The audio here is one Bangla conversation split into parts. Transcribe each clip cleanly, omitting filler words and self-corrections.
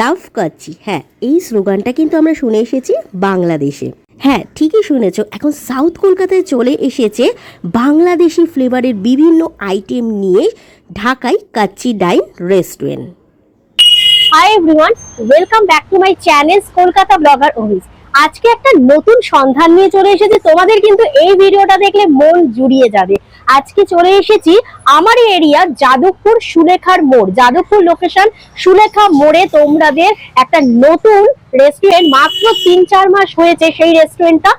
লাভ কাচ্চি, হ্যাঁ এই স্লোগানটা কিন্তু আমরা শুনে এসেছি বাংলাদেশে। হ্যাঁ ঠিকই শুনেছ, এখন সাউথ কলকাতায় চলে এসেছে বাংলাদেশি ফ্লেভারের বিভিন্ন আইটেম নিয়ে Dhakai Kacchi dine restaurant. Hi everyone, welcome back to my channel Kolkata vlogger Abhij. আজকে একটা নতুন সন্ধান নিয়ে চলে এসেছি, তোমাদের কিন্তু এই ভিডিওটা দেখলে মন জুড়িয়ে যাবে। আজকে চলে এসেছি আমার এরিয়া যাদবপুর সুলেখার মোড়, যাদবপুর লোকেশন সুলেখা মোড়ে তোমাদের একটা নতুন রেস্টুরেন্ট, মাত্র 3-4 মাস হয়েছে সেই রেস্টুরেন্টটা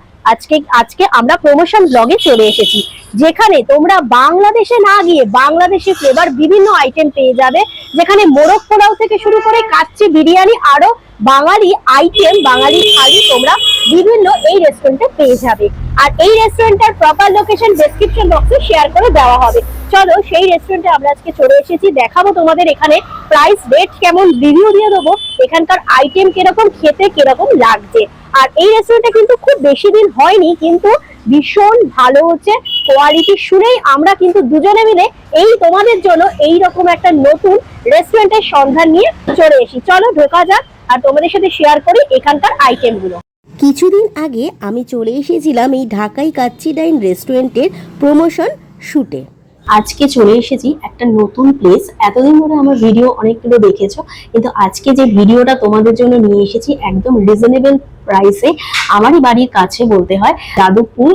আজকে আমরা প্রমোশন ব্লগে চলে এসেছি, যেখানে তোমরা বাংলাদেশে না গিয়ে বাংলাদেশি ফ্লেভার বিভিন্ন আইটেম পেয়ে যাবে, যেখানে মোরগ পোলাও থেকে শুরু করে কাচ্চি, বিরিয়ানি, আরো বাঙালি আইটেম, বাঙালি থালি তোমরা বিভিন্ন এই রেস্টুরেন্টে পেয়ে যাবে। আর এই রেস্টুরেন্টের প্রপার লোকেশন ডেসক্রিপশন বক্সে শেয়ার করে দেওয়া হবে। চলো সেই রেস্টুরেন্টে আমরা আজকে চলে এসেছি, দেখাবো তোমাদের এখানে প্রাইস রেট কেমন, রিভিউ দিয়ে দেবো এখানকার আইটেম কিরকম, খেতে কিরকম লাগছে। আর এই রেস্টুরেন্টটা কিন্তু খুব বেশি দিন হয়নি, কিন্তু ভীষণ ভালো হচ্ছে কোয়ালিটি শুনেই আমরা কিন্তু দুজনে মিলে এই তোমাদের জন্য এইরকম একটা নতুন রেস্টুরেন্টের সন্ধান নিয়ে চলে এসেছি। চলো ঢোকা যাক আর তোমাদের সাথে শেয়ার করি এখানকার আইটেমগুলো। কিছুদিন আগে আমি চলে এসেছিলাম এই ঢাকাই কাচ্চি ডাইন রেস্টুরেন্টের প্রমোশন শুটে। আজকে চলে এসেছি একটা নতুন প্লেস। এতদিন ধরে আমার ভিডিও অনেকগুলো দেখেছো, কিন্তু আজকে যে ভিডিওটা তোমাদের জন্য নিয়ে এসেছি একদম রিজনেবল প্রাইসে, আমারই বাড়ির কাছে বলতে হয়, যাদবপুর,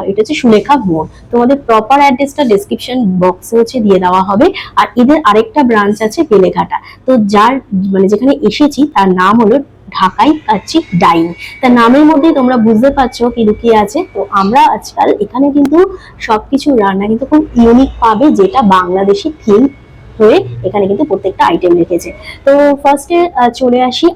এটা হচ্ছে সুলেখা মোড়। তোমাদের প্রপার অ্যাড্রেসটা ডেসক্রিপশন বক্সে হচ্ছে দিয়ে দেওয়া হবে। আর এদের আরেকটা ব্রাঞ্চ আছে বেলেঘাটা। তো যার যেখানে এসেছি তার নাম হলো ঢাকাই কাচ্চি ডাইন। তার নামের মধ্যে তোমরা বুঝতে পারছো কি লুকিয়ে আছে। তো আমরা আজকাল এখানে কিন্তু সবকিছু রান্না কিন্তু খুব ইউনিক পাবে, যেটা বাংলাদেশি থিম হয়ে এখানে কিন্তু প্রত্যেকটা আইটেম রেখেছে। তো ফার্স্টে চলে আসি,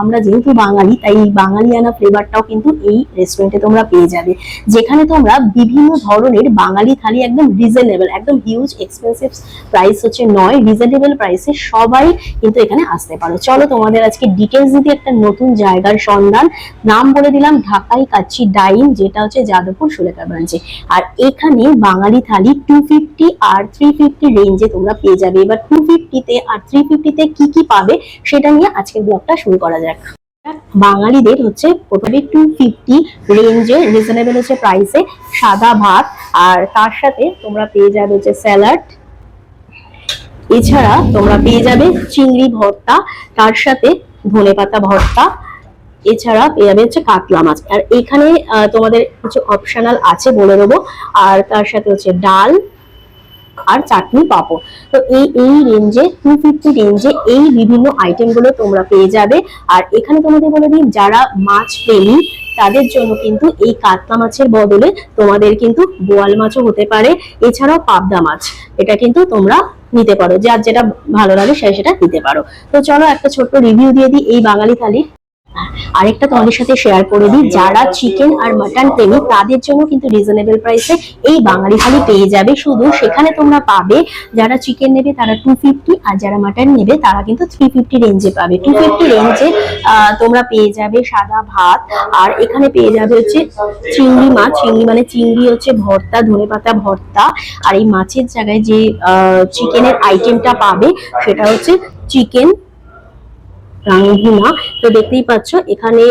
আমরা যেহেতু বাঙালি তাই বাঙালিয়ানা ফ্লেভারটাও কিন্তু এই রেস্টুরেন্টে তোমরা পেয়ে যাবে, যেখানে তোমরা বিভিন্ন ধরনের বাঙালি থালি একদম রিজনেবল, একদম হিউজ এক্সপেন্সিভ প্রাইস হচ্ছে নয়, রিজনেবল প্রাইসে সবাই কিন্তু এখানে আসতে পারো। চলো তোমাদের আজকে ডিটেলস দিতে একটা নতুন জায়গার সন্ধান। নাম বলে দিলাম ঢাকাই কাচ্চি ডাইন, যেটা হচ্ছে যাদবপুর সুলেখা ব্রাঞ্চে। আর এখানে বাঙালি থালি 250 আর 350 রেঞ্জে তোমরা পেয়ে যাবে। এবার 250-তে আর 350-তে কি কি পাবে সেটা নিয়ে আজকের ব্লগটা শুরু করা যাক। বাঙালিদের হচ্ছে প্রথমে 250 রেঞ্জে রিজনেবল হচ্ছে প্রাইসে সাদা ভাত, আর তার সাথে তোমরা পেয়ে যাবে হচ্ছে স্যালাড, এছাড়া তোমরা পেয়ে যাবে চিংড়ি ভর্তা, তার সাথে ধনেপাতা ভর্তা, এছাড়া পেয়ে যাবে হচ্ছে কাতলা মাছ। আর এখানে তোমাদের কিছু অপশনাল আছে বলে দেবো, আর তার সাথে হচ্ছে ডাল আর চাটনি, পাপড়। তো এই রেঞ্জে 250 রেঞ্জে এই বিভিন্ন আইটেম গুলো তোমরা পেয়ে যাবে। আর এখানে তোমাদের বলে দিই, যারা মাছ প্রেমী তাদের জন্য কিন্তু এই কাতলা মাছের বদলে তোমাদের কিন্তু বোয়াল মাছও হতে পারে, এছাড়াও পাবদা মাছ, এটা কিন্তু তোমরা নিতে পারো, যার যেটা ভালো লাগে সেটা নিতে পারো। তো চলো একটা ছোট্ট রিভিউ দিয়ে দিই এই বাঙালি থালির। আরেকটা তোমাদের সাথে শেয়ার করে দিই, যারা চিকেন আর মাটন প্রেমী তাদের জন্য কিন্তু রিজনেবল প্রাইসে এই বাঙালি থালি পেয়ে যাবে। শুধু সেখানে তোমরা পাবে, যারা চিকেন নেবে তারা 250, আর যারা মাটন নেবে তারা কিন্তু 350 রেঞ্জে পাবে। 250 রেঞ্জে তোমরা পেয়ে যাবে সাদা ভাত, আর এখানে পেয়ে যাবে হচ্ছে চিংড়ি মাছ, চিংড়ি হচ্ছে ভর্তা, ধনেপাতা ভর্তা। আর এই মাছের জায়গায় যে চিকেনের আইটেমটা পাবে সেটা হচ্ছে চিকেন রাঙা ভুনা। তো দেখতেই পাচ্ছ এখানে,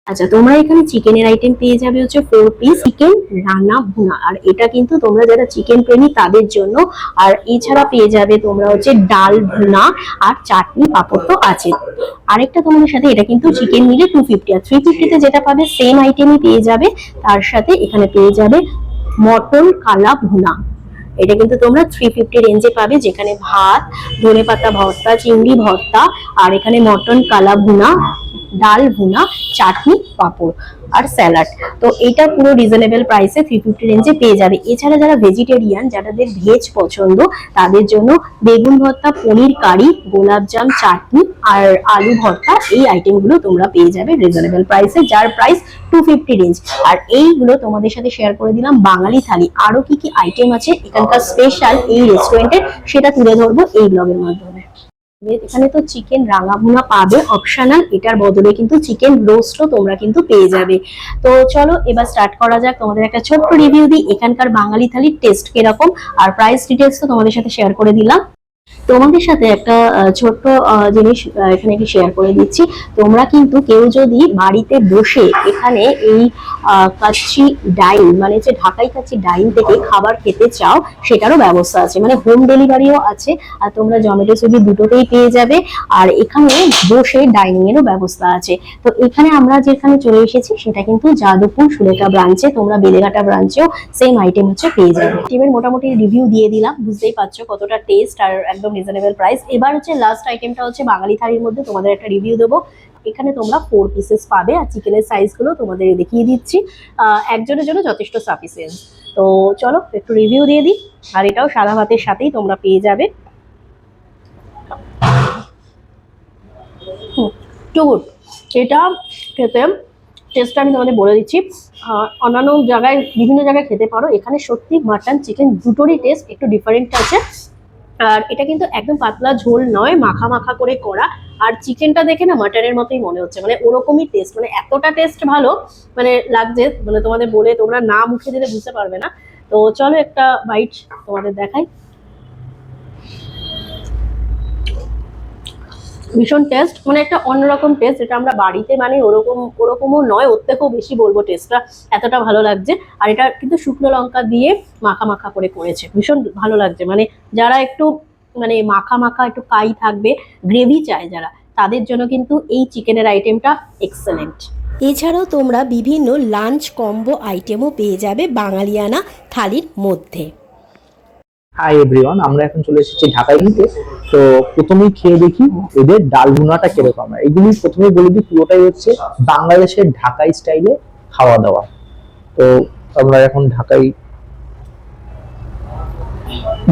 আচ্ছা তোমরা এখানে চিকেনের আইটেম পেয়ে যাবে হচ্ছে 4 পিস চিকেন রান্না ভুনা, আর এটা কিন্তু তোমরা যারা চিকেন প্রেমী তাদের জন্য। আর এছাড়া পেয়ে যাবে তোমরা হচ্ছে ডাল ভুনা আর চাটনি, পাপড় তো আছে। আরেকটা তোমাদের সাথে, এটা কিন্তু চিকেন নিলে 250, আর 350-তে যেটা পাবে সেম আইটেমই পেয়ে যাবে। তার সাথে এখানে পেয়ে যাবে মটন কালা ভুনা, এটা কিন্তু তোমরা 350 রেঞ্জে পাবে, যেখানে ভাত, ধনেপাতা ভর্তা, চিংড়ি ভর্তা, আর এখানে মটন কালা ভুনা, ডাল ভুনা, চাটনি, পাপড় আর স্যালাড। তো এটা পুরো রিজনেবল প্রাইসে 350 রেঞ্জে পেয়ে যাবে। এছাড়া যারা ভেজিটেরিয়ান, যাদের ভেজ পছন্দ, তাদের জন্য বেগুন ভর্তা, পনির কারি, গোলাপজাম, চাটনি আর আলু ভর্তা, এই আইটেমগুলো তোমরা পেয়ে যাবে রিজনেবল প্রাইসে, যার প্রাইস 250 রেঞ্জ। আর এইগুলো তোমাদের সাথে শেয়ার করে দিলাম বাঙালি থালি। আরো কি কি আইটেম আছে এখানকার স্পেশাল এই রেস্টুরেন্টের, সেটা তুলে ধরবো এই ব্লগের মাধ্যমে। এখানে তো চিকেন রাঙা ভুনা পাবে অপশনাল, এটার বদলে কিন্তু চিকেন রোস্টও তোমরা কিন্তু পেয়ে যাবে। তো চলো এবার স্টার্ট করা যাক। তোমাদের একটা ছোট্ট রিভিউ দিই এখানকার বাঙালি থালির টেস্ট কিরকম, আর প্রাইস ডিটেলস তো তোমাদের সাথে শেয়ার করে দিলাম। তোমাদের সাথে একটা ছোট্ট জিনিস এখানে একটু শেয়ার করে দিচ্ছি। তোমরা কিন্তু কেউ যদি বাড়িতে বসে এখানে এই কাচ্চি ডাইন মানে যে ঢাকাই কাচ্চি ডাইন থেকে খাবার খেতে চাও, সেটারও ব্যবস্থা আছে, মানে হোম ডেলিভারিও আছে। আর তোমরা জোম্যাটো সুইগি দুটোতেই পেয়ে যাবে। আর এখানে বসে ডাইনিং এরও ব্যবস্থা আছে। তো এখানে আমরা যেখানে চলে এসেছি সেটা কিন্তু যাদবপুর সুলেখা ব্রাঞ্চে, তোমরা বেলেঘাটা ব্রাঞ্চেও সেম আইটেম হচ্ছে পেয়ে যাবে। টিমের মোটামুটি রিভিউ দিয়ে দিলাম, বুঝতেই পারছো কতটা টেস্ট আর একদম রিজনেবল প্রাইস। এবার হচ্ছে লাস্ট আইটেমটা হচ্ছে বাঙালি থালির মধ্যে তোমাদের একটা রিভিউ দেবো। এখানে তোমরা 4 পিসেস পাবে, আর চিকেনের সাইজ গুলো তোমাদের দেখিয়ে দিচ্ছি। একজনের জন্য যথেষ্ট সাফিসিয়েন্ট। তো চলো একটু রিভিউ দিয়ে দিই। আর এটাও সাদা ভাতের সাথেই তোমরা পেয়ে যাবে। Too good. এটা খেতে টেস্টটা আমি তোমাদের বলে দিচ্ছি। অন্যান্য জায়গায় বিভিন্ন জায়গায় খেতে পারো, এখানে সত্যি মাটন চিকেন দুটোরই টেস্ট একটু ডিফারেন্ট আছে। আর এটা কিন্তু একদম পাতলা ঝোল নয়, মাখা মাখা করে করা। আর চিকেনটা দেখে না মাটনের মতোই মনে হচ্ছে, মানে ওরকমই টেস্ট, মানে এতটা টেস্ট ভালো মানে লাগছে, মানে তোমাদের বলে তোমরা না মুখে দিলে বুঝতে পারবে না। তো চলো একটা বাইট তোমাদের দেখাই। ভীষণ টেস্ট, মানে একটা অন্যরকম টেস্ট, যেটা আমরা বাড়িতে মানে ওরকমও নয়, ওর থেকেও বেশি বলবো টেস্টটা এতটা ভালো লাগছে। আর এটা কিন্তু শুকনো লঙ্কা দিয়ে মাখা মাখা করে করেছে, ভীষণ ভালো লাগছে। মানে যারা একটু মানে মাখা মাখা একটু কাই থাকবে, গ্রেভি চায় যারা, তাদের জন্য কিন্তু এই চিকেনের আইটেমটা এক্সেলেন্ট। এছাড়াও তোমরা বিভিন্ন লাঞ্চ কম্বো আইটেমও পেয়ে যাবে বাঙালিয়ানা থালির মধ্যে। হাই এভরিওয়ান, আমরা এখন চলে এসেছি ঢাকায় নিতে। তো প্রথমেই খেয়ে দেখি এদের ডাল ভুনাটা কিরকম। এগুলি প্রথমে বলে দিই, পুরোটাই হচ্ছে বাংলাদেশের ঢাকাই স্টাইলে খাওয়া দাওয়া। তো আমরা এখন ঢাকাই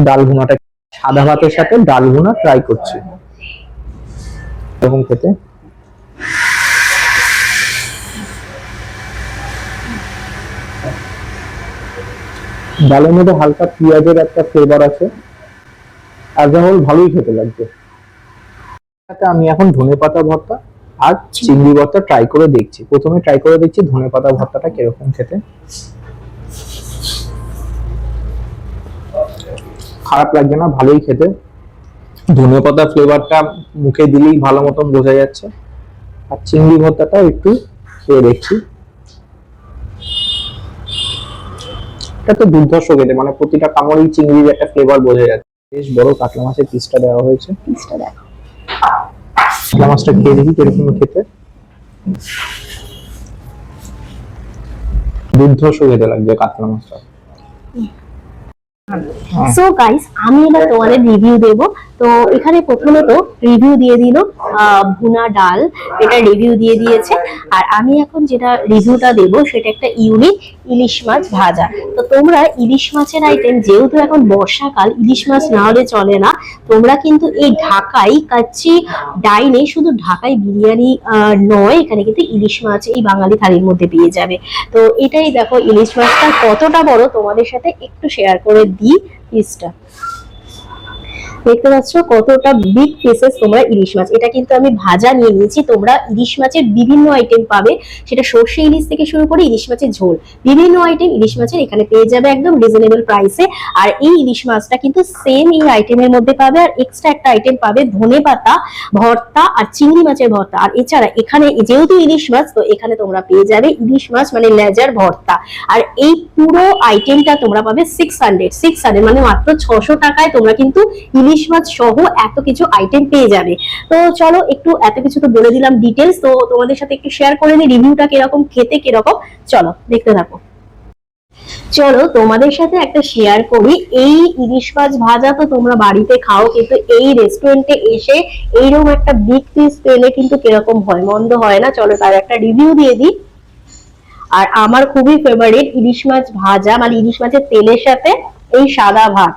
ডাল ভুনাটা সাদা ভাতের সাথে ডাল ভুনা ট্রাই করছি এরকম খেতে। ডালের মধ্যে হালকা পেঁয়াজের একটা ফ্লেভার আছে, আর যেমন ভালোই খেতে লাগছে। আমি এখন ধনেপাতা ভর্তা আর চিংড়ি ভর্তা ট্রাই করে দেখছি। প্রথমে ট্রাই করে দেখছি ধনেপাতা ভর্তাটা কিরকম খেতে। খারাপ লাগছে না, ভালোই খেতে। ধনেপাতা ফ্লেভারটা মুখে দিলেই ভালো মতন বোঝা যাচ্ছে। আর চিংড়ি ভর্তাটাও একটু খেয়ে দেখছি। এটা তো দুর্ধর্ষ খেতে, মানে প্রতিটা কামড়েই চিংড়ির একটা ফ্লেভার বোঝা যাচ্ছে। বেশ বড় কাতলা মাছের পিসটা দেওয়া হয়েছে। পিসটা দেখো, কাতলা মাছটা খেয়ে দেখি কিরকম খেতে। দুর্ধর্ষ খেতে লাগছে কাতলা মাছটা। সো গাইস, আমি এবার তোমাদের রিভিউ দেব। তো এখানে প্রথমে তো রিভিউ দিয়ে দিল ভুনা ডাল, এটা রিভিউ দিয়ে দিয়েছে। আর আমি এখন যেটা রিভিউটা দেব সেটা একটা ইউনিক ইলিশ মাছ ভাজা। তো তোমরা ইলিশ মাছের আইটেম, যেহেতু এখন বর্ষাকাল, ইলিশ মাছ না হলে চলে না। তোমরা কিন্তু এই ঢাকাই কাচ্চি ডাইনে শুধু ঢাকাই বিরিয়ানি নয়, এখানে কিন্তু ইলিশ মাছ এই বাঙালি থালির মধ্যে পেয়ে যাবে। তো এটাই দেখো ইলিশ মাছটা কতটা বড়, তোমাদের সাথে একটু শেয়ার করে দিই পিসটা। দেখতে পাচ্ছ কতটা বিগ পিসেস তোমরা ইলিশ মাছ। এটা কিন্তু আমি ভাজা নিয়ে নিয়েছি। তোমরা ইলিশ মাছের বিভিন্ন আইটেম পাবে, সেটা সর্ষে ইলিশ থেকে শুরু করে ইলিশ মাছের ঝোল, বিভিন্ন আইটেম ইলিশ মাছের এখানে পেয়ে যাবে একদম রিজনেবল প্রাইসে। আর এই ইলিশ মাছটা কিন্তু সেম এই আইটেমের মধ্যে পাবে। আর এক্সট্রা একটা আইটেম পাবে ধনেপাতা ভর্তা আর চিংড়ি মাছের ভর্তা। আর এছাড়া এখানে যেহেতু ইলিশ মাছ, তো এখানে তোমরা পেয়ে যাবে ইলিশ মাছ মানে লেজার ভর্তা। আর এই পুরো আইটেমটা তোমরা পাবে 600 মানে মাত্র 600 টাকায় তোমরা কিন্তু ইলিশ মাছ সহ এত কিছু আইটেম পেয়ে যাবে। তো চলো একটু এত কিছু তো বলে দিলাম ডিটেলস, তো তোমাদের সাথে একটু শেয়ার করে দিই রিভিউটা কিরকম, খেতে কিরকম। চলো দেখতে থাকো। চলো তোমাদের সাথে একটা শেয়ার করি, এই ইলিশ মাছ ভাজা তো তোমরা বাড়িতে খাও, কিন্তু এই রেস্টুরেন্টে এসে এইরকম একটা বিগ পিস পেলে কিন্তু কিরকম হয়, মন্দ হয় না। চলো তার একটা রিভিউ দিয়ে দিই। আর আমার খুবই ফেভারিট ইলিশ মাছ ভাজা, মানে ইলিশ মাছের তেলের সাথে এই সাদা ভাত,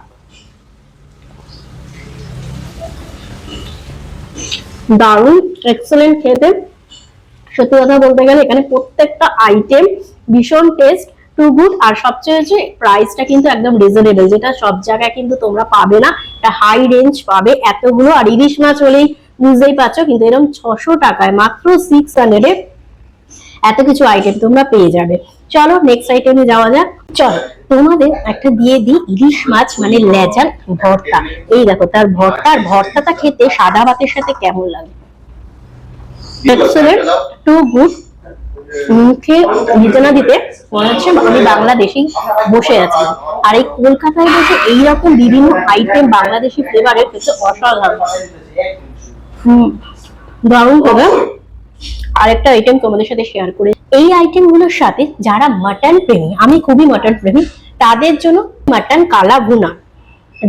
দারুণ এক্সেলেন্ট খেতে। সত্যি কথা বলতে গেলে এখানে প্রত্যেকটা আইটেম ভীষণ টেস্ট, টু গুড। আর সবচেয়ে হচ্ছে প্রাইসটা কিন্তু একদম রিজনেবল, যেটা সব জায়গায় কিন্তু তোমরা পাবে না। একটা হাই রেঞ্জ পাবে এতগুলো। আর ইলিশ মাছ হলেই বুঝতেই পারছো, কিন্তু এরকম 600 টাকায় মাত্র 600 এত কিছু আইটেম তোমরা পেয়ে যাবে। চলো নেক্সট আইটেমে যাওয়া যাক। চলো তোমাদের একটা দিয়ে দিই ইলিশ মাছ মানে লেজার ভর্তা। এই দেখো তার ভর্তা, আর ভর্তাটা খেতে সাদা ভাতের সাথে কেমন লাগে, এক্সেলেন্ট, টু গুড। মুখে দিতে না দিতে মনে হচ্ছে আমি বাংলাদেশি বসে আছি। আর এই কলকাতায় বসে এইরকম বিভিন্ন আইটেম বাংলাদেশি ফ্লেভারের খেতে অসাধারণ। দারুণ হবে। আরেকটা আইটেম তোমাদের সাথে শেয়ার করে, এই আইটেম গুলোর সাথে যারা মাটন প্রেমী, আমি খুবই মাটন প্রেমী, তাদের জন্য মাটন কালা ভুনা,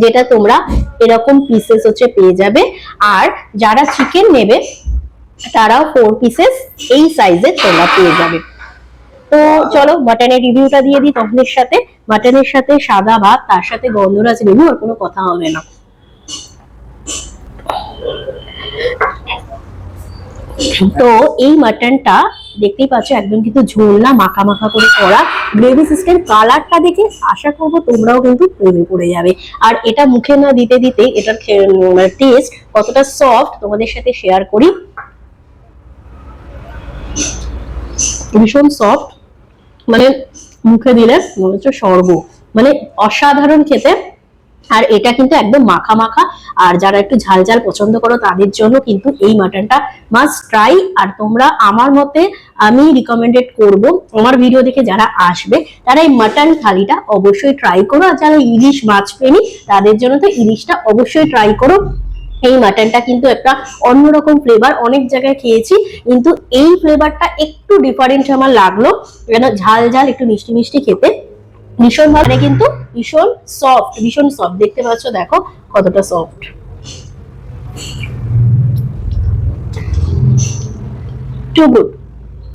যেটা তোমরা এরকম পিসেস হচ্ছে পেয়ে যাবে। আর যারা চিকেন নেবে তারাও 4 পিসেস এই সাইজে তোমরা পেয়ে যাবে। তো চলো মাটনের রিভিউটা দিয়ে দিই তোমাদের সাথে। মাটনের সাথে সাদা ভাত, তার সাথে গন্ধরাজ লেবু, আর কোনো কথা হবে না। তো এই মাটনটা দেখতেই পাচ্ছ একদম কিন্তু ঝোল না, মাখা মাখা করে করা, গ্রেভি সিস্টেম। কালারটা দেখে আশা করবো তোমরাও কিন্তু প্রেমে পড়ে যাবে। আর এটা মুখে না দিতে দিতে এটার টেস্ট কতটা সফট তোমাদের সাথে শেয়ার করি। ভীষণ সফট, মানে মুখে দিলে মনে হচ্ছে স্বর্গ, মানে অসাধারণ খেতে। আর এটা কিন্তু একদম মাখা মাখা, আর যারা একটু ঝাল ঝাল পছন্দ করো তাদের জন্য কিন্তু এই মাটনটা মাস্ট ট্রাই। আর তোমরা আমার মতে আমি রিকমেন্ডেড করব, আমার ভিডিও দেখে যারা আসবে তারা এই মাটন থালিটা অবশ্যই ট্রাই করো। আর যারা ইলিশ মাছ প্রেমী তাদের জন্য তো ইলিশটা অবশ্যই ট্রাই করো। এই মাটনটা কিন্তু একটা অন্যরকম ফ্লেভার, অনেক জায়গায় খেয়েছি কিন্তু এই ফ্লেভারটা একটু ডিফারেন্ট আমার লাগলো, যেন ঝাল ঝাল একটু মিষ্টি মিষ্টি খেতে ভীষণ ভালো। মানে কিন্তু ভীষণ সফট, ভীষণ সফট, দেখতে পাচ্ছ দেখো কতটা সফট। Two good.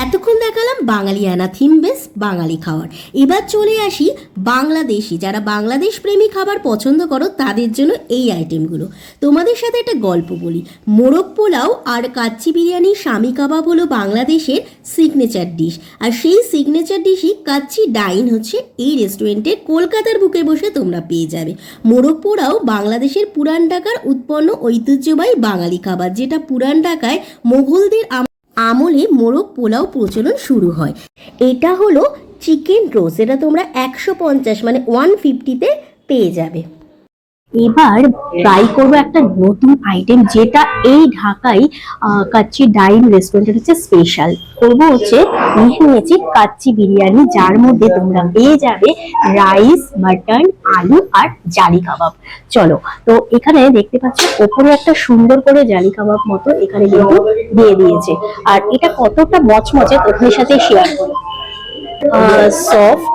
এতক্ষণ দেখালাম বাঙালিয়ানা থিম বেস বাঙালি খাবার। এবার চলে আসি বাংলাদেশি, যারা বাংলাদেশ প্রেমী খাবার পছন্দ করো তাদের জন্য এই আইটেমগুলো। তোমাদের সাথে একটা গল্প বলি। মোরগ পোলাও আর কাচ্চি বিরিয়ানি স্বামী কাবাব হলো বাংলাদেশের সিগনেচার ডিশ। আর সেই সিগনেচার ডিশই কাচ্চি ডাইন হচ্ছে এই রেস্টুরেন্টের কলকাতার বুকে বসে তোমরা পেয়ে যাবে। মোরগ পোলাও বাংলাদেশের পুরান ঢাকার উৎপন্ন ঐতিহ্যবাহী বাঙালি খাবার, যেটা পুরান ঢাকায় মোগলদের আমলে মোরগ পোলাও প্রচলন শুরু হয়। এটা হলো চিকেন রোস্ট, এটা তোমরা 150 মানে 150-তে পেয়ে যাবে। এবার ট্রাই করবো একটা নতুন আইটেম, যেটা এই ঢাকায় কাচ্চি ডাইন রেস্টুরেন্টের হচ্ছে স্পেশাল। করবো হচ্ছে নিয়েছি কাচ্চি বিরিয়ানি, যার মধ্যে তোমরা পেয়ে যাবে রাইস, মাটন, আলু আর জালি কাবাব। চলো, তো এখানে দেখতে পাচ্ছ ওপরে একটা সুন্দর করে জালি কাবাব মতো এখানে কিন্তু দিয়ে দিয়েছে। আর এটা কতটা মচমচে তোমাদের সাথে শেয়ার করো, সফট,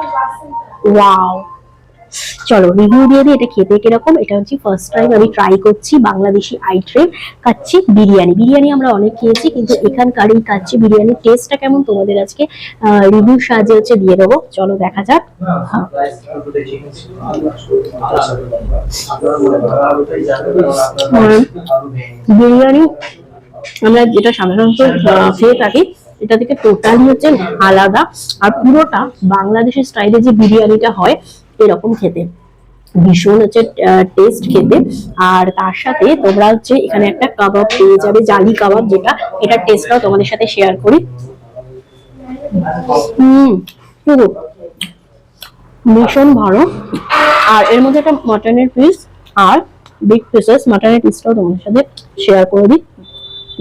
ওয়াও। চলো রিভিউ দিয়ে দিই এটা খেতে কিরকম। এটা হচ্ছে ফার্স্ট টাইম আমি ট্রাই করছি বাংলাদেশি আইটেম কাচ্চি বিরিয়ানি। বিরিয়ানি আমরা অনেক খেয়েছি, কিন্তু এখানকার এই কাচ্চি বিরিয়ানির টেস্টটা কেমন তোমাদের আজকে রিভিউ সাহায্যে হচ্ছে দিয়ে দেবো। চলো দেখা যাক। বিরিয়ানি আমরা যেটা সাধারণত খেয়ে থাকি এটা থেকে টোটালি হচ্ছে আলাদা। আর পুরোটা বাংলাদেশের স্টাইলে যে বিরিয়ানিটা হয় এরকম খেতে, ভীষণ হচ্ছে টেস্ট খেতে। আর তার সাথে তোমরা হচ্ছে এখানে একটা কাবাব পেয়ে যাবে, জালি কাবাব, যেটা এটা টেস্টটাও তোমাদের সাথে শেয়ার করি। ভীষণ ভালো। আর এর মধ্যে একটা মাটনের পিস আর বিগ পিসেস মাটনের পিসটাও তোমাদের সাথে শেয়ার করে দিই।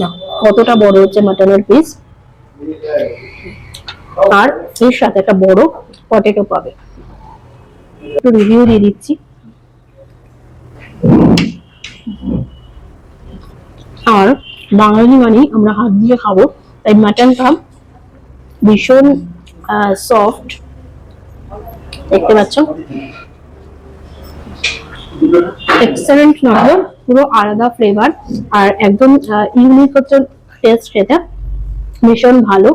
না কতটা বড় হচ্ছে মাটনের পিস, আর এর সাথে একটা বড় পটেটো পাবে। একটু রিভিউ দিয়ে দিচ্ছি। আর বাঙালি মানে আমরা হাত দিয়ে খাবো, তাই মাটনটা ভীষণ সফট, দেখতে পাচ্ছ এক্সেলেন্ট নয়, পুরো আলাদা ফ্লেভার আর একদম ইউনিক হচ্ছে টেস্ট, সেটা ভীষণ ভালো।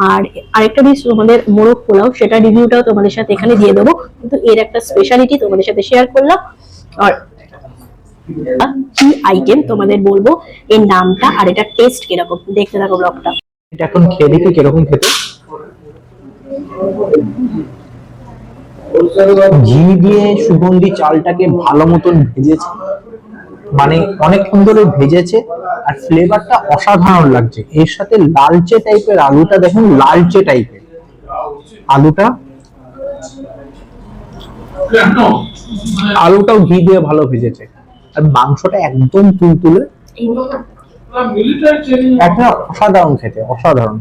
আর আরেকটা ডিশ তোমাদের মোরগ পোলাও, সেটা রিভিউটাও তোমাদের সাথে এখানে দিয়ে দেবো, কিন্তু এর একটা স্পেশালিটি তোমাদের সাথে শেয়ার করলাম। আর কি আইটেম তোমাদের বলবো এর নামটা আর এটা টেস্ট কিরকম, দেখতে থাকো ব্লগটা। এটা এখন খেয়ে দেখি কিরকম খেতে। ঘি দিয়ে সুগন্ধি চালটাকে ভালো মতন ভেজেছে, মানে অনেকক্ষণ ধরে ভেজেছে, আর ফ্লেভারটা অসাধারণ লাগছে। এর সাথে লালচে টাইপের আলুটা দেখুন, লালচে টাইপের আলুটা আলুটাও ঘি দিয়ে ভালো ভেজেছে, আর মাংসটা একদম তুলতুলে, একটা অসাধারণ খেতে, অসাধারণ।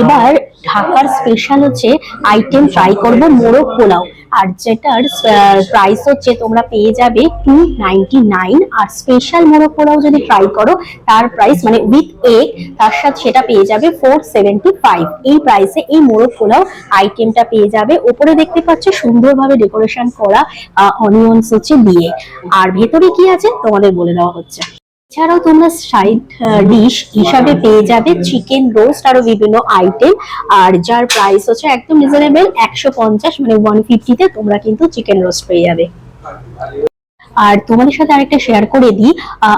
এবার ঢাকার স্পেশাল হচ্ছে আইটেম ট্রাই করব মোরগ পোলাও, আর যেটার প্রাইস হচ্ছে তোমরা পেয়ে যাবে 299, আর স্পেশাল মোরগ পোলাও যদি ট্রাই করো তার প্রাইস মানে উইথ এগ তার সাথে সেটা পেয়ে যাবে 475। এই প্রাইসে এই মোরগ পোলাও আইটেমটা পেয়ে যাবে। উপরে দেখতে পাচ্ছ সুন্দরভাবে ডেকোরেশন করা অনিয়নস হচ্ছে দিয়ে, আর ভেতরে কি আছে তোমাদের বলে দেওয়া হচ্ছে। এছাড়াও তোমরা সাইড ডিশ হিসাবে পেয়ে যাবে চিকেন রোস্ট, আরো বিভিন্ন আইটেম, আর যার প্রাইস হচ্ছে একদম রিজনেবল 150 মানে 150 তে তোমরা কিন্তু চিকেন রোস্ট পেয়ে যাবে। আর তোমাদের সাথে আরেকটা শেয়ার করে দিই,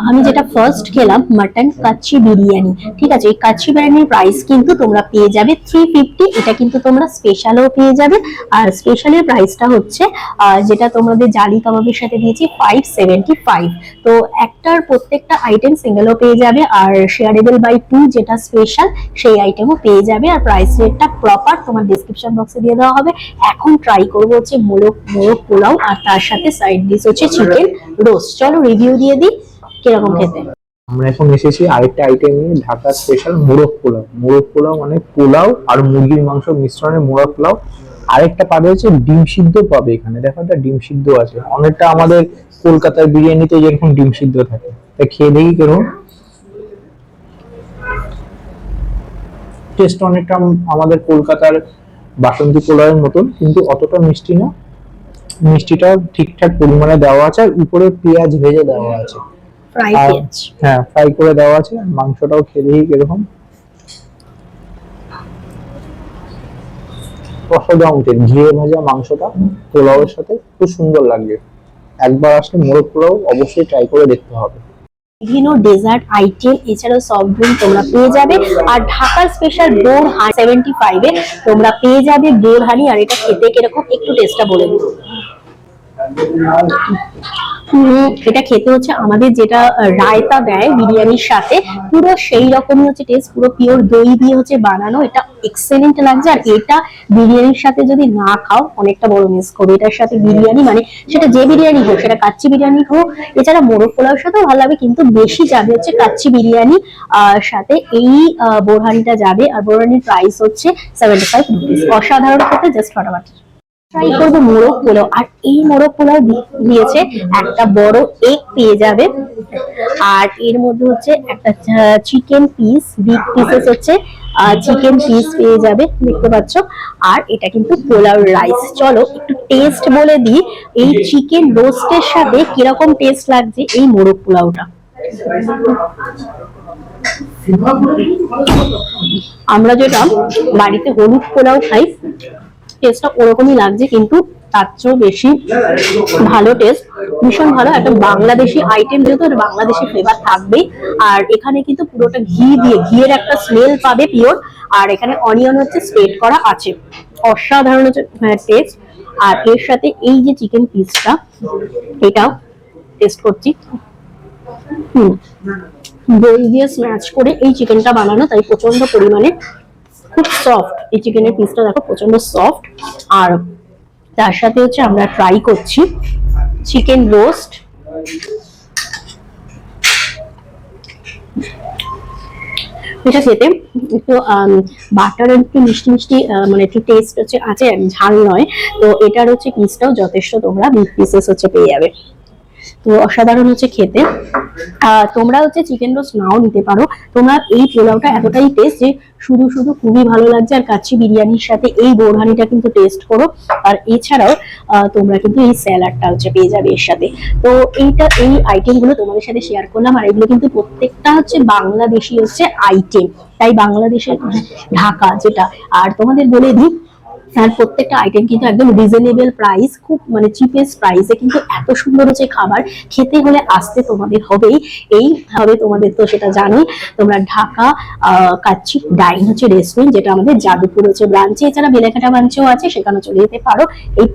আমি যেটা ফার্স্ট খেলাম মাটন কাচ্চি বিরিয়ানি, ঠিক আছে, এই কাচ্চি বিরিয়ানির প্রাইস কিন্তু তোমরা পেয়ে যাবে 350। এটা কিন্তু তোমরা স্পেশালও পেয়ে যাবে, আর স্পেশালের প্রাইসটা হচ্ছে যেটা তোমাদের জালি কাবাবের সাথে দিয়েছি 575। তো একটার প্রত্যেকটা আইটেম সিঙ্গেলও পেয়ে যাবে, আর শেয়ারেবল বাই 2 যেটা স্পেশাল সেই আইটেমও পেয়ে যাবে, আর প্রাইস রেটটা প্রপার তোমার ডেসক্রিপশন বক্সে দিয়ে দেওয়া হবে। এখন ট্রাই করবো হচ্ছে মোরগ পোলাও, আর তার সাথে সাইড ডিশ হচ্ছে চিকেন রোস্ট। চলো রিভিউ দিয়ে দিই কিরকম খেতে। আমরা এখন এসেছি আরেকটা আইটেম নিয়ে, ঢাকা স্পেশাল মোরগ পোলাও। মোরগ পোলাও মানে পোলাও আর মুরগির মাংস মিশ্রণে মোরগ পোলাও। আরেকটা পাবে হচ্ছে ডিম সিদ্ধ পাবে এখানে, দেখো একটা ডিম সিদ্ধ আছে, অনেকটা আমাদের কলকাতার বিরিয়ানিতে যেরকম ডিম সিদ্ধ থাকে। তাই খেয়ে দেখি কেরকম টেস্ট। অনেকটা আমাদের কলকাতার বাসন্তী পোলাওয়ের মতন, কিন্তু অতটা মিষ্টি না, মিষ্টিটা ঠিকঠাক পরিমাণে দেওয়া আছে, আর উপরে পেঁয়াজ ভেজে দেওয়া আছে, ফ্রাই পেঁয়াজ, হ্যাঁ ফ্রাই করে দেওয়া আছে। মাংসটাও খেয়ে দেখি কিরকম, অসাধারণ ঘিয়ে ভাজা মাংসটা পোলাওয়ের সাথে খুব সুন্দর লাগবে। একবার আসলে মোরগ পোলাও অবশ্যই ট্রাই করে দেখতে হবে। বিভিন্ন ডেজার্ট আইটেম এছাড়াও সফট ড্রিঙ্ক তোমরা পেয়ে যাবে, আর ঢাকার স্পেশাল বোরহানি 75 এ তোমরা পেয়ে যাবে বোরহানি। আর এটা খেতে কিরকম একটু টেস্টটা বলে দিই। এটা খেতে হচ্ছে আমাদের যেটা রায়তা দেয় বিরিয়ানির সাথে, পুরো সেই রকমই হচ্ছে টেস্ট, পুরো পিওর দই দিয়ে হচ্ছে বানানো। এটা এক্সেলেন্ট লাগছে, আর এটা বিরিয়ানির সাথে যদি না খাও অনেকটা বড় মিস করবে। এটার সাথে বিরিয়ানি মানে সেটা যে বিরিয়ানি হোক, সেটা কাচ্চি বিরিয়ানি হোক, এছাড়া মোরগ পোলাওর সাথেও ভালো লাগবে, কিন্তু বেশি যাবে হচ্ছে কাচ্চি বিরিয়ানি সাথে এই বোরহানিটা যাবে। আর বোরহানির প্রাইস হচ্ছে 75 রুপিস। অসাধারণ খেতে, জাস্ট ফাটাফাটি। ট্রাই করবো মোরগ পোলাও, আর এই মোরগ পোলাও দিয়েছে একটা বড় এগ পেয়ে যাবে, আর এর মধ্যে হচ্ছে একটা চিকেন পিস, বিগ পিসেস হচ্ছে চিকেন পিস পেয়ে যাবে, দেখতে পাচ্ছ। আর এটা কিন্তু পোলাও রাইস। চলো একটু টেস্ট বলে দিই, এই চিকেন রোস্টের সাথে কিরকম টেস্ট লাগছে এই মোরগ পোলাওটা। আমরা যেটা বাড়িতে হলুদ পোলাও খাই টেস্টটা ওরকমই লাগছে, কিন্তু তার চেয়েও বেশি ভালো টেস্ট, ভীষণ ভালো। একটা বাংলাদেশি আইটেম, যেহেতু একটা বাংলাদেশি ফ্লেভার থাকবেই। আর এখানে কিন্তু পুরোটা ঘি দিয়ে, ঘিয়ের একটা স্মেল পাবে পিওর, আর এখানে অনিয়ন হচ্ছে স্প্রেড করা আছে। অসাধারণ হচ্ছে টেস্ট। আর এর সাথে এই যে চিকেন পিসটা, এটাও টেস্ট করছি। দই দিয়ে স্ম্যাশ করে এই চিকেনটা বানানো, তাই প্রচন্ড পরিমাণে খুব সফট। এই চিকেনের পিসটা দেখো প্রচন্ড সফট। আর তার সাথে হচ্ছে আমরা ট্রাই করছি চিকেন রোস্ট। এটা খেতে একটু বাটারের একটু মিষ্টি মিষ্টি মানে একটু টেস্ট হচ্ছে আছে, ঝাল নয়। তো এটার হচ্ছে পিসটাও যথেষ্ট, তোমরা বিগ পিসেস হচ্ছে পেয়ে যাবে। তো অসাধারণ হচ্ছে খেতে। তোমরা হচ্ছে চিকেন রোস্ট নাও নিতে পারো, তোমরা এই পোলাওটা এতটাই টেস্ট যে শুধু শুধু খুবই ভালো লাগছে। আর কাচ্চি বিরিয়ানির সাথে এই বোরহানিটা কিন্তু টেস্ট করো। আর এছাড়াও তোমরা কিন্তু এই স্যালাডটা হচ্ছে পেয়ে যাবে এর সাথে। তো এই আইটেম গুলো তোমাদের সাথে শেয়ার করলাম, আর এগুলো কিন্তু প্রত্যেকটা হচ্ছে বাংলাদেশি হচ্ছে আইটেম, তাই বাংলাদেশের ঢাকা যেটা। আর তোমাদের বলে দিই, আর প্রত্যেকটা আইটেম কিন্তু একদম রিজনেবল প্রাইস, খুব মানে চিপেস্ট প্রাইসে কিন্তু এত সুন্দর হচ্ছে খাবার। খেতে হলে আসতে তোমাদের হবেই, এই হবে তোমাদের তো সেটা জানোই। তোমরা ঢাকা কাচ্চি ডাইন হচ্ছে রেস্টুরেন্ট, যেটা আমাদের যাদবপুর হচ্ছে ব্রাঞ্চে, এছাড়া বেলেঘাটা ব্রাঞ্চেও আছে, সেখানে চলে যেতে পারো। এই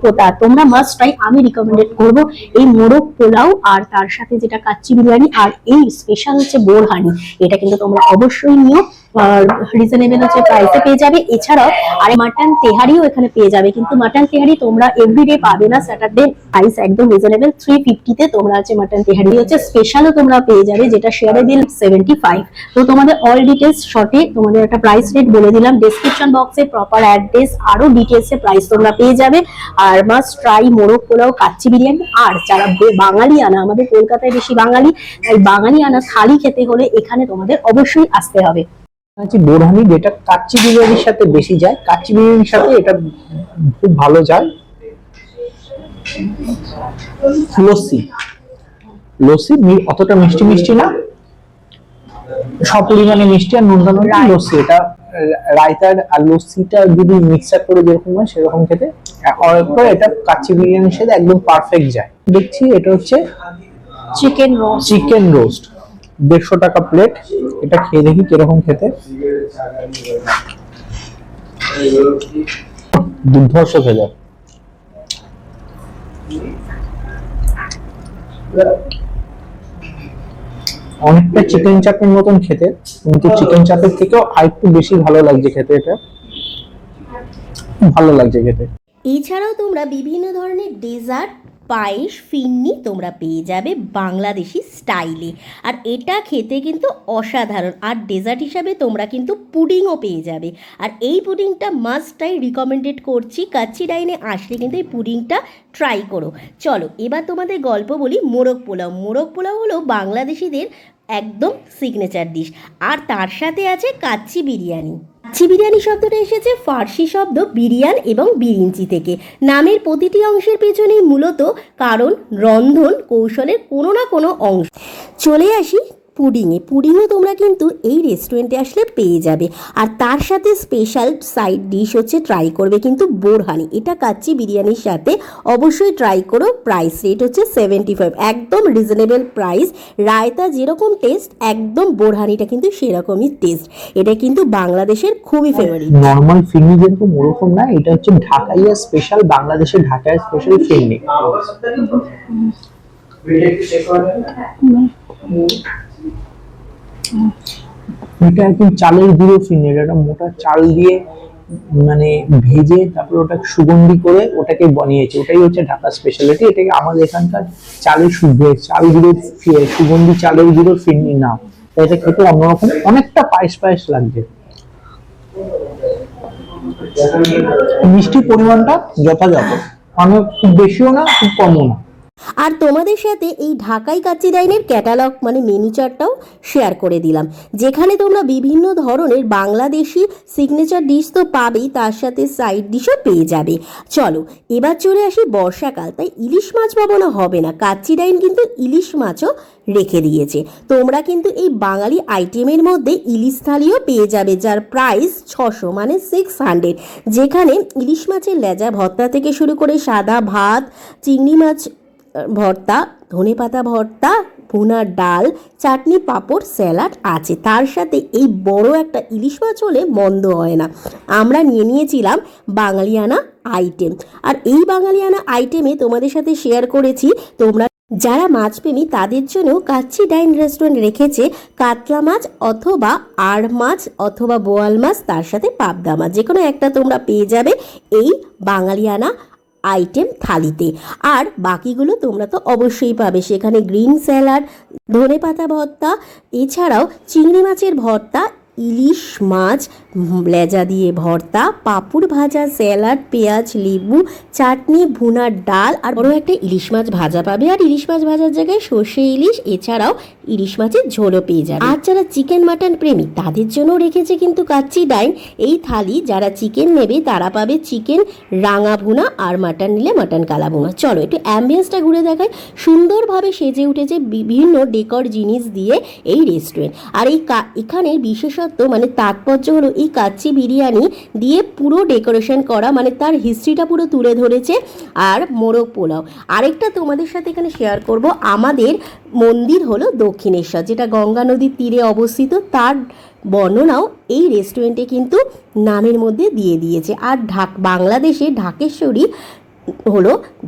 তোমরা মাস্ট ট্রাই, আমি রিকমেন্ডেড করবো এই মোরগ পোলাও, আর তার সাথে যেটা কাচ্চি বিরিয়ানি, আর এই স্পেশাল হচ্ছে বোরহানি, এটা কিন্তু তোমরা অবশ্যই নিও। আর রিজনেবল হচ্ছে প্রাইসে পেয়ে যাবে। এছাড়াও আর মাটন তেহারিও এখানে পেয়ে যাবে, কিন্তু মাটন তেহারি তোমরা এভরিডে পাবে না, স্যাটারডে প্রাইস একদম রিজনেবল 350 তে তোমরা হচ্ছে মাটন তেহারি হচ্ছে স্পেশালও তোমরা পেয়ে যাবে, যেটা শেয়ারে বিল 75। তো তোমাদের অল ডিটেলস শর্টে তোমাদের একটা প্রাইস রেট বলে দিলাম, ডেসক্রিপশন বক্সে প্রপার অ্যাড্রেস আরো ডিটেলসে প্রাইস তোমরা পেয়ে যাবে। আর মাস্ট ট্রাই মোরগ পোলাও, কাচ্চি বিরিয়ানি। আর যারা বাঙালি আনা, আমাদের কলকাতায় বেশি বাঙালি, তাই বাঙালি আনা থালি খেতে হলে এখানে তোমাদের অবশ্যই আসতে হবে। বোরহানি, যেটা কাচ্চি বিরিয়ানির সাথে বেশি যায়, কাচ্চি বিরিয়ানির সাথে এটা খুব ভালো যায়। লস্যি, লস্যি অতটা মিষ্টি মিষ্টি না, সপরিমাণে মিষ্টি আর নুন লস্যি। এটা রায়তার আর লস্যিটা যদি মিক্সার করে যেরকম হয় সেরকম খেতে, এটা কাচ্চি বিরিয়ানির সাথে একদম পারফেক্ট যায়। দেখছি এটা হচ্ছে চিকেন রোস্ট, চিকেন রোস্ট 150 টাকা প্লেট। এটা খেয়ে দেখি কিরকম খেতে। দুর্ধর্ষ খেতে, অনেকটা চিকেন চাপের মতন খেতে, কিন্তু চিকেন চাপের থেকেও আরেকটু বেশি ভালো লাগছে খেতে। এটা ভালো লাগছে খেতে। এছাড়াও তোমরা বিভিন্ন ধরনের ডেজার্ট, পায়েস, ফিন্নি তোমরা পেয়ে যাবে বাংলাদেশি স্টাইলে। আর এটা খেতে কিন্তু অসাধারণ। আর ডেজার্ট হিসাবে তোমরা কিন্তু পুডিংও পেয়ে যাবে। আর এই পুডিংটা মাস্টটাই রিকমেন্ডেড করছি, কাচ্চি ডাইনে আসলে কিন্তু এই পুডিংটা ট্রাই করো। চলো এবার তোমাদের গল্প বলি মোরগ পোলাও। মোরগ পোলাও হলো বাংলাদেশিদের একদম সিগনেচার ডিশ। আর তার সাথে আছে কাচ্চি বিরিয়ানি। কাচ্চি বিরিয়ানি শব্দটা এসেছে ফার্সি শব্দ বিরিয়ান এবং বিরিঞ্চি থেকে। নামের প্রতিটি অংশের পেছনেই মূলত কারণ রন্ধন কৌশলের কোনো না কোনো অংশ। চলে আসি পুডিংয়ে। পুডিংও তোমরা কিন্তু এই রেস্টুরেন্টে আসলে পেয়ে যাবে। আর তার সাথে স্পেশাল সাইড ডিশ হচ্ছে ট্রাই করবে কিন্তু বোরহানি। এটা কাচ্চি বিরিয়ানির সাথে অবশ্যই ট্রাই করো। প্রাইস রেট হচ্ছে 75, একদম রিজনেবল প্রাইস। রায়তা যেরকম টেস্ট, একদম বোরহানিটা কিন্তু সেরকমই টেস্ট। এটা কিন্তু বাংলাদেশের খুবই ফেভারিট। নর্মাল ফিরনি যেরকম ওরকম না, এটা হচ্ছে ঢাকাইয়া স্পেশাল, বাংলাদেশের ঢাকায় স্পেশাল ফিরনি। এটা একদম চালের গুঁড়ো ফিরনি, এটা মোটা চাল দিয়ে মানে ভেজে তারপর ওটা সুগন্ধি করে ওটাকে বানিয়েছে। ওটাই হচ্ছে ঢাকা স্পেশালিটি। এটাকে আমাদের এখানকার চালের চাল গুঁড়ো, সুগন্ধি চালের গুঁড়ো ফিরনি না। এটা খেতে অন্যরকম, অনেকটা পায়েস পায়েস লাগছে। মিষ্টির পরিমাণটা যথাযথ, মানে খুব বেশিও না খুব কমও না। আর তোমাদের সাথে এই ঢাকাই কাচ্চি ডাইনের ক্যাটালগ মানে মেনু চার্টটাও শেয়ার করে দিলাম, যেখানে তোমরা বিভিন্ন ধরনের বাংলাদেশি সিগনেচার ডিশ তো পাবেই, তার সাথে সাইড ডিশও পেয়ে যাবে। চলো এবার চলে আসি বর্ষাকাল, তাই ইলিশ মাছ পাবো না হবে না। কাচ্চি ডাইন কিন্তু ইলিশ মাছও রেখে দিয়েছে। তোমরা কিন্তু এই বাঙালি আইটেমের মধ্যে ইলিশ থালিও পেয়ে যাবে, যার প্রাইস 600 মানে 600, যেখানে ইলিশ মাছের লেজা ভর্তা থেকে শুরু করে সাদা ভাত, চিংড়ি মাছ ভর্তা, ধনেপাতা ভর্তা, ভুনার ডাল, চাটনি, পাঁপড়, স্যালাড আছে। তার সাথে এই বড় একটা ইলিশ মাছ হলে মন্দ হয় না। আমরা নিয়েছিলাম বাঙালিয়ানা আইটেম। আর এই বাঙালিয়ানা আইটেমে তোমাদের সাথে শেয়ার করেছি, তোমরা যারা মাছপ্রেমী তাদের জন্য কাচ্চি ডাইন রেস্টুরেন্ট রেখেছে কাতলা মাছ অথবা আর মাছ অথবা বোয়াল মাছ, তার সাথে পাবদা মাছ, যে কোনো একটা তোমরা পেয়ে যাবে এই বাঙালিয়ানা আইটেম থালিতে। আর বাকিগুলো তোমরা তো অবশ্যই পাবে। সেখানে গ্রিন স্যালাড, ধনেপাতা ভর্তা, এছাড়াও চিংড়ি মাছের ভর্তা, ইলিশ মাছ লেজা দিয়ে ভর্তা, পাঁপড় ভাজা, স্যালাড, পেঁয়াজ, লেবু, চাটনি, ভুনার ডাল, আর বড় একটা ইলিশ মাছ ভাজা পাবে। আর ইলিশ মাছ ভাজার জায়গায় সর্ষে ইলিশ, এছাড়াও ইলিশ মাছের ঝোলও পেয়ে যাবে। আর যারা চিকেন মাটন প্রেমী তাদের জন্য রেখেছে কিন্তু কাচ্চি ডাইন এই থালি। যারা চিকেন নেবে তারা পাবে চিকেন রাঙা ভুনা, আর মাটন নিলে মাটন কালা ভুনা। চলো একটু অ্যাম্বিয়েন্সটা ঘুরে দেখায়। সুন্দরভাবে সেজে উঠেছে বিভিন্ন ডেকর জিনিস দিয়ে এই রেস্টুরেন্ট। আর এখানের বিশেষত্ব মানে তাৎপর্য হলো এই কাচ্চি বিরিয়ানি দিয়ে পুরো ডেকোরেশন করা, মানে তার হিস্ট্রিটা পুরো তুলে ধরেছে। আর মোরগ পোলাও আরেকটা তোমাদের সাথে এখানে শেয়ার করব। আমাদের মন্দির হলো দক্ষিণেশ্বর, যেটা গঙ্গা নদীর তীরে অবস্থিত। তার বর্ণনাও এই রেস্টুরেন্টে কিন্তু নামের মধ্যে দিয়ে দিয়েছে। আর বাংলাদেশে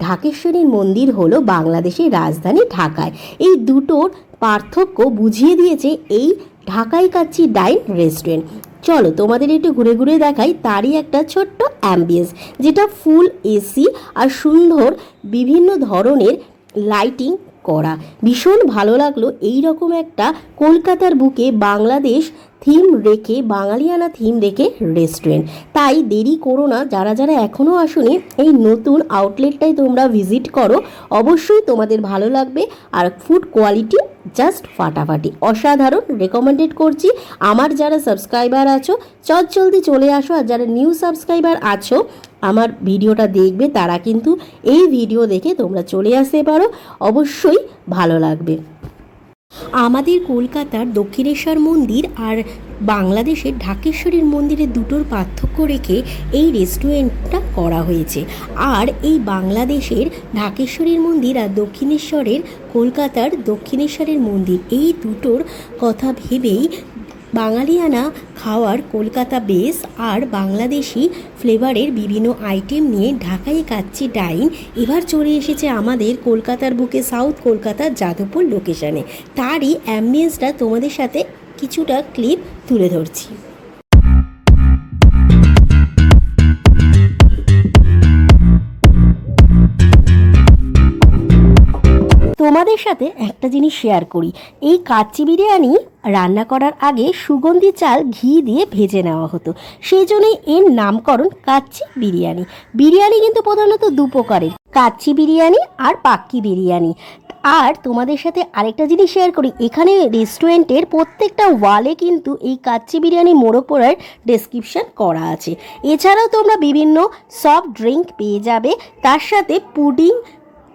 ঢাকেশ্বরীর মন্দির হলো বাংলাদেশের রাজধানী ঢাকায়। এই দুটোর পার্থক্য বুঝিয়ে দিয়েছে এই ঢাকাই কাচ্চি ডাইন রেস্টুরেন্ট। চলো তোমাদের একটু ঘুরে ঘুরে দেখাই তারই একটা ছোট্ট অ্যাম্বিয়েন্স, যেটা ফুল এসি আর সুন্দর বিভিন্ন ধরনের লাইটিং করা। ভীষণ ভালো লাগলো এই রকম একটা কলকাতার বুকে বাংলাদেশ থিম রেখে, বাঙালিয়ানা থিম রেখে রেস্টুরেন্ট। তাই দেরি করো না, যারা যারা এখনও আসোনি এই নতুন আউটলেটটাই তোমরা ভিজিট করো, অবশ্যই তোমাদের ভালো লাগবে। আর ফুড কোয়ালিটি জাস্ট ফাটাফাটি, অসাধারণ, রেকমেন্ডেড করছি। আমার যারা সাবস্ক্রাইবার আছো জলদি চলে আসো, আর যারা নিউ সাবস্ক্রাইবার আছো আমার ভিডিওটা দেখবে তারা কিন্তু এই ভিডিও দেখে তোমরা চলে আসতে পারো, অবশ্যই ভালো লাগবে। আমাদের কলকাতার দক্ষিণেশ্বর মন্দির আর বাংলাদেশের ঢাকেশ্বরীর মন্দিরের দুটোর পার্থক্য রেখে এই রেস্টুরেন্টটা করা হয়েছে। আর এই বাংলাদেশের ঢাকেশ্বরীর মন্দির আর দক্ষিণেশ্বরের কলকাতার দক্ষিণেশ্বরের মন্দির, এই দুটোর কথা ভেবেই বাঙালিয়ানা খাওয়ার কলকাতা বেস আর বাংলাদেশি ফ্লেভারের বিভিন্ন আইটেম নিয়ে ঢাকাই কাচ্চি ডাইন এবার চলে এসেছে আমাদের কলকাতার বুকে সাউথ কলকাতার যাদবপুর লোকেশানে। তারই অ্যাম্বিয়েন্সটা তোমাদের সাথে কিছুটা ক্লিপ তুলে ধরছি। তোমাদের সাথে একটা জিনিস শেয়ার করি, এই কাচ্চি বিরিয়ানি রান্না করার আগে সুগন্ধি চাল ঘি দিয়ে ভেজে নেওয়া হতো, সেই জন্যই এর নামকরণ কাচ্চি বিরিয়ানি। বিরিয়ানি কিন্তু প্রধানত দু প্রকারের, কাচ্চি বিরিয়ানি আর পাক্কি বিরিয়ানি। আর তোমাদের সাথে আরেকটা জিনিস শেয়ার করি, এখানে রেস্টুরেন্টের প্রত্যেকটা ওয়ালে কিন্তু এই কাচ্চি বিরিয়ানি মোড়ক পোড়ার ডেসক্রিপশন করা আছে। এছাড়াও তোমরা বিভিন্ন সফট ড্রিঙ্ক পেয়ে যাবে, তার সাথে পুডিং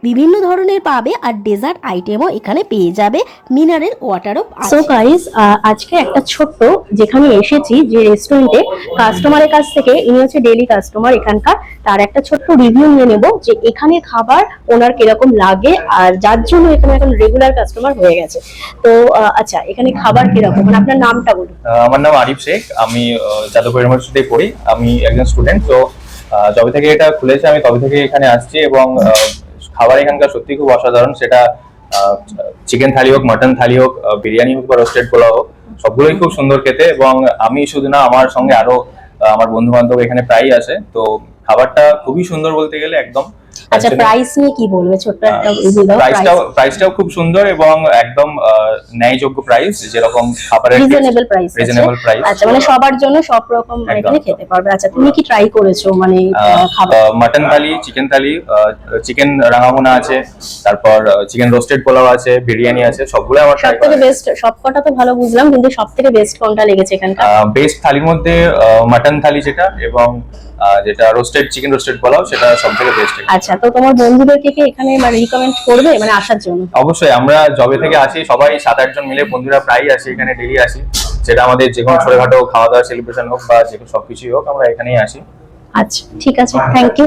বিভিন্ন ধরনের পাবে, আর ডেজার্ট আইটেমও এখানে পেয়ে যাবে, মিনারেল ওয়াটারও। সো গাইস, আজকে একটা ছোট্ট যেখানে এসেছি যে রেস্টুরেন্টে কাস্টমারের কাছ থেকে, ইনি হচ্ছে ডেইলি কাস্টমার এখানকার, তার একটা ছোট্ট রিভিউ নিয়ে নেব যে এখানে খাবার ওনার কিরকম লাগে, আর যার জন্য এখানে এখন রেগুলার কাস্টমার হয়ে গেছে। তো আচ্ছা, এখানে খাবার কিরকম, মানে আপনার নামটা বলুন। আমার নাম আরিফ শেখ, আমি যাদবপুর ইউনিভার্সিটিতে পড়ি, আমি একজন স্টুডেন্ট। তো যবে থেকে এটা খুলেছে আমি তবে থেকে এখানে আসছি, এবং খাবার এখানকার সত্যি খুব অসাধারণ। সেটা চিকেন থালি হোক, মাটন থালি হোক, বিরিয়ানি হোক বা রোস্টেড পোলাও হোক, সবগুলোই খুব সুন্দর খেতে। এবং আমি শুধু না, আমার সঙ্গে আরো আমার বন্ধু বান্ধব এখানে প্রায়ই আসে। তো খাবারটা খুবই সুন্দর বলতে গেলে একদম। আচ্ছা, প্রাইস নিয়ে কি বলবে, ছোট্ট একটা প্রাইসটাও খুব সুন্দর এবং একদম ন্যায়যোগ্য প্রাইস, যেরকম খাবারের রিজনেবল প্রাইস। আচ্ছা, মানে সবার জন্য সব রকম এখানে খেতে পারবে। আচ্ছা, তুমি কি ট্রাই করেছো মানে খাবার? মাটন থালি, চিকেন থালি, চিকেন রাঙামোনা আছে, তারপর চিকেন রোস্টেড পোলাও আছে, বিরিয়ানি আছে, সবগুলো আমার ট্রাই করা। সবথেকে বেস্ট, সবকটা তো ভালো বুঝলাম, কিন্তু সবথেকে বেস্ট কোনটা লেগেছে এখানকার? বেস্ট থালির মধ্যে মাটন থালি যেটা, এবং যেটা রোস্টেড চিকেন রোস্টেড পোলাও, সেটা সবথেকে বেস্ট। আচ্ছা, তো তোমার বন্ধুদেরকে কি এখানে মানে রিকমেন্ড করবে মানে আসার জন্য? অবশ্যই, আমরা যবে থেকে আসি সবাই 7-8 জন মিলে বন্ধুরা প্রায়ই আসি এখানে, ডেইলি আসি। সেটা আমাদের যে কোনো ছোটখাটো খাওয়া দাওয়া সেলিব্রেশন হোক বা যে কোনো সবকিছুই হোক, আমরা এখানেই আসি। আচ্ছা, ঠিক আছে, থ্যাংক ইউ।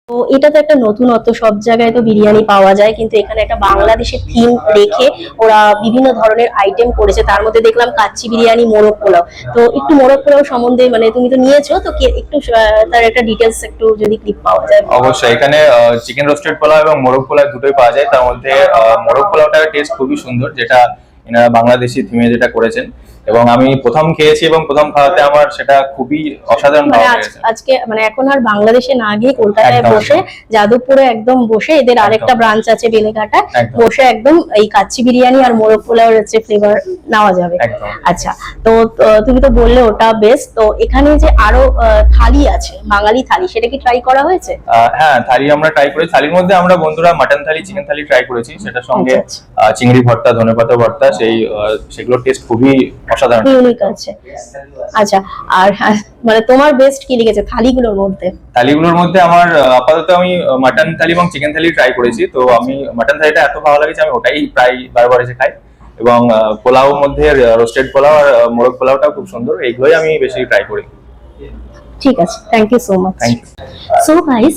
তো এটা তো একটা নতুনত্ব, সব জায়গায় তো বিরিয়ানি পাওয়া যায়, কিন্তু এখানে একটা বাংলাদেশের থিম রেখে ওরা বিভিন্ন ধরনের আইটেম করেছে। তার মধ্যে দেখলাম কাচ্চি বিরিয়ানি, মোরগ পোলাও। তো একটু মোরগ পোলাও সম্বন্ধে, মানে তুমি তো নিয়েছো, তো একটু তার একটা ডিটেলস একটু যদি ক্লিপ পাওয়া যায়। অবশ্যই, এখানে চিকেন রোস্টেড পোলাও এবং মোরগ পোলাও দুটোই পাওয়া যায়। তার মধ্যে মোরগ পোলাওটার টেস্ট খুবই সুন্দর, যেটা এনারা বাংলাদেশি থিমে যেটা করেছেন, এবং আমি প্রথম খেয়েছি এবং প্রথম খাওয়াতে আমার সেটা খুবই অসাধারণ মানে ভালো লেগেছে। আজকে মানে এখন আর বাংলাদেশে না গিয়ে কলকাতায় বসে, যাদবপুরে একদম বসে, এদের আরেকটা ব্রাঞ্চ আছে বেলেঘাটা, বসে একদম এই কাচ্চি বিরিয়ানি আর মোরগ পোলাওর হচ্ছে ফ্লেভার নেওয়া যাবে। আচ্ছা, তো তুমি তো বললে ওটা বেস্ট, তো এখানে যে আরো থালি আছে, বাঙালি থালি, সেটা কি ট্রাই করা হয়েছে? হ্যাঁ, থালি আমরা ট্রাই করেছি। থালির মধ্যে আমরা বন্ধুরা মাটন থালি, চিকেন থালি ট্রাই করেছি, সেটার সঙ্গে চিংড়ি ভর্তা, ধনেপাতা ভর্তা, সেগুলোর টেস্ট খুবই অসাধারণ, ইউনিক আছে। আচ্ছা, আর মানে তোমার বেস্ট কি লেগেছে থালিগুলোর মধ্যে? থালিগুলোর মধ্যে আমার আপাতত আমি মাটন থালি এবং চিকেন থালি ট্রাই করেছি। তো আমি মাটন থালিটা এত ভালো লাগেছে, আমি ওটাই প্রায় বারবার এসে খাই। এবং পোলাওর মধ্যে রোস্টেড পোলাও আর মোরগ পোলাওটাও খুব সুন্দর, এইগুলোই আমি বেশি ট্রাই করি। ঠিক আছে, thank you so much. Thank you. So guys,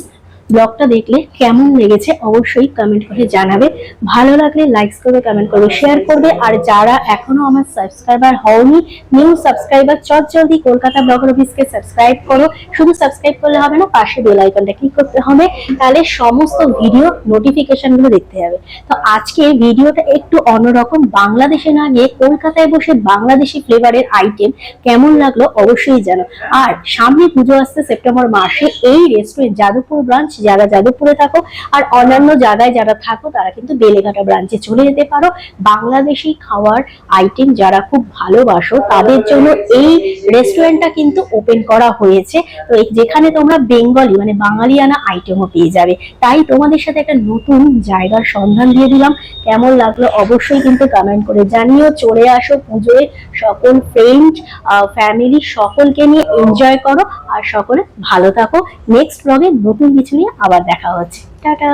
ব্লগটা দেখলে কেমন লেগেছে অবশ্যই কমেন্ট করে জানাবে। ভালো লাগলে লাইক করবে, কমেন্ট করবে, শেয়ার করবে। আর যারা এখনো আমার সাবস্ক্রাইবার হওনি, নিউ সাবস্ক্রাইবার, জলদি কলকাতা ব্লগার অফিসকে সাবস্ক্রাইব করো। শুধু সাবস্ক্রাইব করলে হবে না, পাশে বেল আইকনটা ক্লিক করতে হবে, তাহলে সমস্ত ভিডিও নোটিফিকেশন গুলো দেখতে হবে। তো আজকে ভিডিওটা একটু অন্যরকম, বাংলাদেশে না গিয়ে কলকাতায় বসে বাংলাদেশি ফ্লেভারের আইটেম কেমন লাগলো অবশ্যই জানো। আর সামনে পুজো আসছে সেপ্টেম্বর মাসে, এই রেস্টুরেন্ট যাদবপুর ব্রাঞ্চ, যারা যাদবপুরে থাকো আর অন্যান্য জায়গায় যারা থাকো তারা কিন্তু বেলেঘাটা ব্রাঞ্চে চলে যেতে পারো। বাংলাদেশি খাওয়ার আইটেম যারা খুব ভালোবাসো তাদের জন্য এই রেস্টুরেন্টটা কিন্তু ওপেন করা হয়েছে। তো যেখানে তোমরা বেঙ্গলি মানে বাঙালিয়ানা আইটেমও পেয়ে যাবে। তাই তোমাদের সাথে একটা নতুন জায়গার সন্ধান দিয়ে দিলাম। কেমন লাগলো অবশ্যই কিন্তু কমেন্ট করে জানিও। চলে আসো পুজোয়, সকল ফ্রেন্ড ফ্যামিলি সকলকে নিয়ে এনজয় করো আর সকলে ভালো থাকো। নেক্সট ব্লগে নতুন কিছু নিয়ে আবার দেখা হচ্ছে। টাটা।